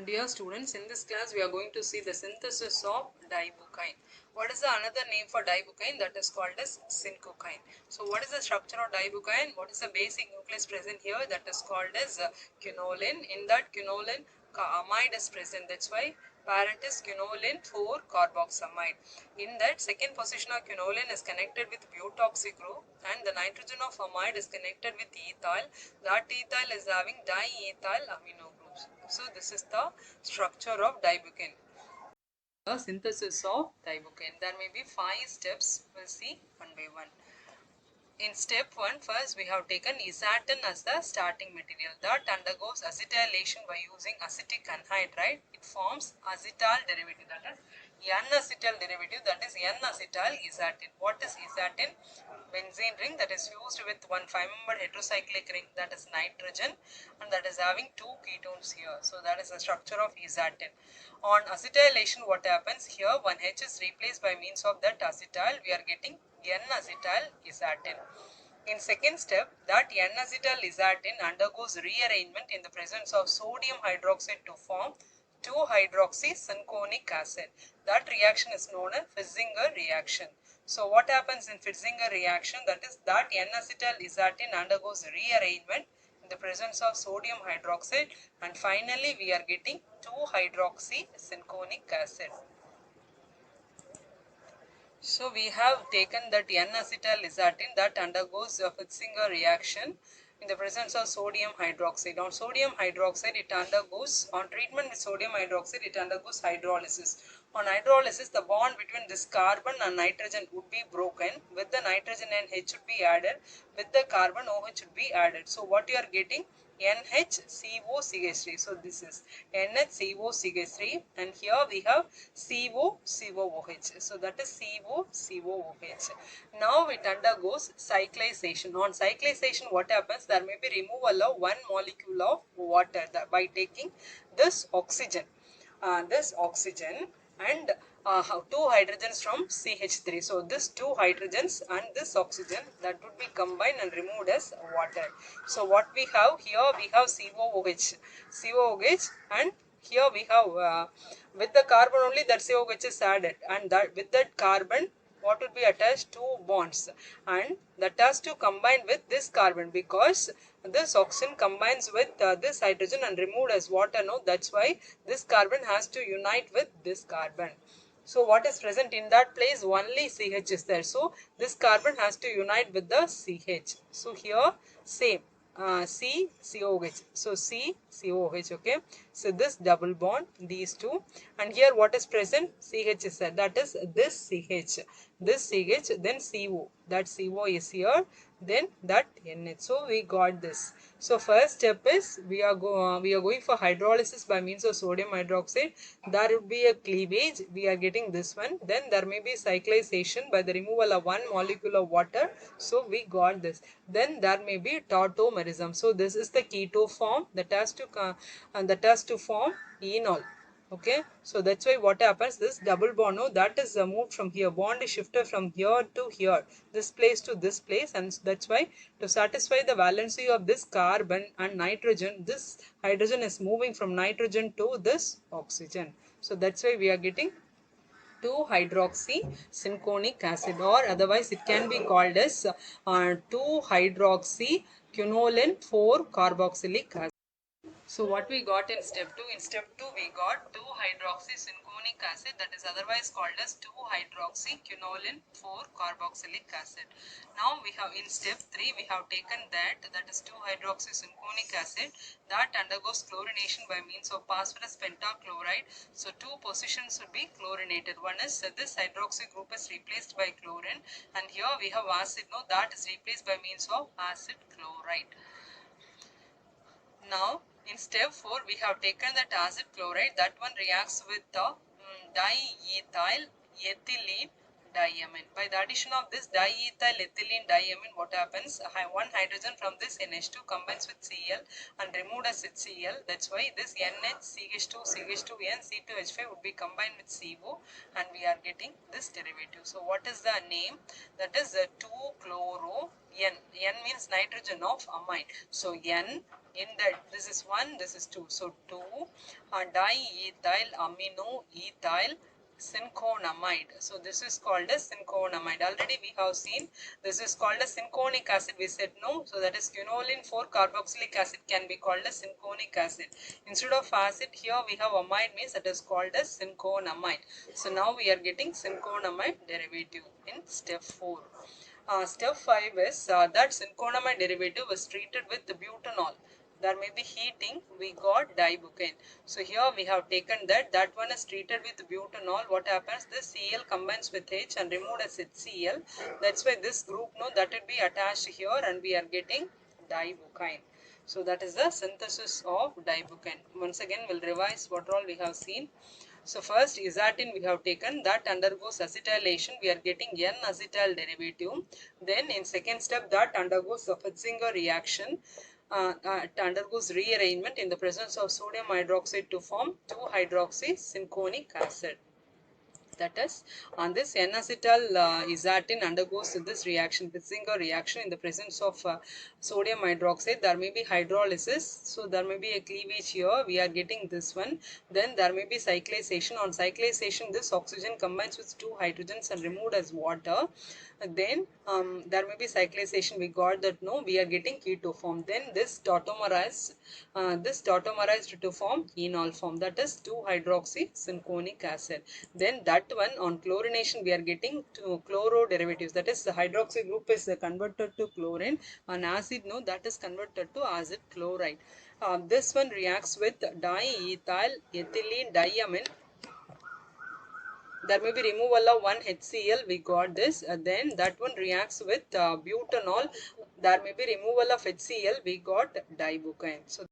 Dear students, in this class we are going to see the synthesis of dibutyne. What is the another name for dibutyne? That is called as syncokyne. So what is the structure of dibutyne? What is the basic nucleus present here? That is called as quinoline. In that quinoline, amide is present. That's why parent is quinoline 4-carboxamide. In that second position of quinoline is connected with butoxy group and the nitrogen of amide is connected with ethyl. That ethyl is having diethyl amino groups. So this is the structure of dibutyne. The synthesis of dibutyne. There may be 5 steps. We'll see one by one. In step 1, first we have taken isatine as the starting material that undergoes acetylation by using acetic anhydride. It forms acetal derivative, that is N-acetyl derivative, that is N-acetyl isatine. What is isatine? Benzene ring that is fused with one 5-membered heterocyclic ring, that is nitrogen, and that is having 2 ketones here. So that is the structure of isatine. On acetylation, what happens here? One H is replaced by means of that acetyl. We are getting N-acetyl isatine. In second step, that N-acetyl isatine undergoes rearrangement in the presence of sodium hydroxide to form 2-hydroxysynchronic acid. That reaction is known as Fitzinger reaction. So what happens in Fitzinger reaction? That is that N-acetyl isatine undergoes rearrangement in the presence of sodium hydroxide and finally we are getting 2-hydroxysynchronic acid. So we have taken that N-acetyl isatine that undergoes a Fitzinger reaction in the presence of sodium hydroxide. On sodium hydroxide, it undergoes, on treatment with sodium hydroxide, it undergoes hydrolysis. On hydrolysis, the bond between this carbon and nitrogen would be broken. With the nitrogen and H would be added. With the carbon, OH would be added. So what you are getting? NHCOCH3. So this is NHCOCH3 and here we have COCOOH. So that is COCOOH. Now it undergoes cyclization. On cyclization, what happens? There may be removal of one molecule of water by taking this oxygen. And 2 hydrogens from CH3. So this 2 hydrogens and this oxygen that would be combined and removed as water. So what we have here, we have COOH and here we have with the carbon only that COOH is added and that with that carbon what would be attached? 2 bonds and that has to combine with this carbon because this oxygen combines with this hydrogen and removed as water. No, that's why this carbon has to unite with this carbon. So what is present in that place? Only CH is there. So this carbon has to unite with the CH. So here same. COOH. So COOH, okay. So this double bond, these two, and here what is present? CH is there. That is this CH, then CO. That CO is here, then that NH. So we got this. So first step is we are going for hydrolysis by means of sodium hydroxide. There would be a cleavage. We are getting this one. Then there may be cyclization by the removal of one molecule of water. So we got this. Then there may be tautomerism. So this is the keto form that has to form enol. Okay, so that's why what happens, this double bond, no, that is moved from here, bond is shifted from here to here, this place to this place, and that's why to satisfy the valency of this carbon and nitrogen, this hydrogen is moving from nitrogen to this oxygen. So that's why we are getting 2-hydroxysynchronic acid, or otherwise it can be called as 2-hydroxyquinoline 4-carboxylic acid. So what we got in step 2? In step 2 we got 2-hydroxysynchronic acid, that is otherwise called as 2-hydroxyquinoline 4-carboxylic acid. Now we have in step 3 we have taken that is 2-hydroxysynchronic acid that undergoes chlorination by means of phosphorus pentachloride. So 2 positions will be chlorinated. One is this hydroxy group is replaced by chlorine and here we have acid, no, that is replaced by means of acid chloride. Now, in step 4, we have taken that acid chloride. That one reacts with the diethyl ethylene diamine. By the addition of this diethyl ethylene diamine, what happens? One hydrogen from this NH2 combines with Cl and removed as HCl. That's why this NHCH2, CH2N, C2H5 would be combined with CO and we are getting this derivative. So, what is the name? That is 2-chloro N. N means nitrogen of amine. So N in that, this is 1, this is 2. So 2 diethyl amino ethyl cinchonamide. So this is called as cinchonamide. Already we have seen this is called as cinchonic acid. We said no. So that is quinoline 4 carboxylic acid can be called as cinchonic acid. Instead of acid, here we have amide, means that is called as cinchonamide. So now we are getting cinchonamide derivative in step 4. Step 5 is that cinchonamide derivative was treated with butanol. There may be heating, we got dibutane. So here we have taken that one is treated with butanol. What happens? This Cl combines with H and removed as HCl. That's why this group, no, that will be attached here and we are getting dibutane. So that is the synthesis of dibutane. Once again, we'll revise what all we have seen. So first isatine we have taken, that undergoes acetylation, we are getting N-acetyl derivative. Then in second step, that undergoes the Fetzinger reaction. It undergoes rearrangement in the presence of sodium hydroxide to form 2-hydroxy cinchonic acid. That is, on this N-acetyl isatine undergoes this reaction, Fetzinger reaction, in the presence of sodium hydroxide. There may be hydrolysis, so there may be a cleavage here. We are getting this one. Then there may be cyclization. On cyclization, this oxygen combines with 2 hydrogens and removed as water. Then there may be cyclization. We got that, no, we are getting keto form. Then this tautomerized to form enol form. That is 2-hydroxy cinchonic acid. Then that one on chlorination we are getting to chloro derivatives. That is the hydroxy group is converted to chlorine. On acid, no, that is converted to acid chloride. This one reacts with diethyl ethylene diamine. There may be removal of 1 HCl, we got this. Then that one reacts with butanol. There may be removal of HCl, we got dibutane. So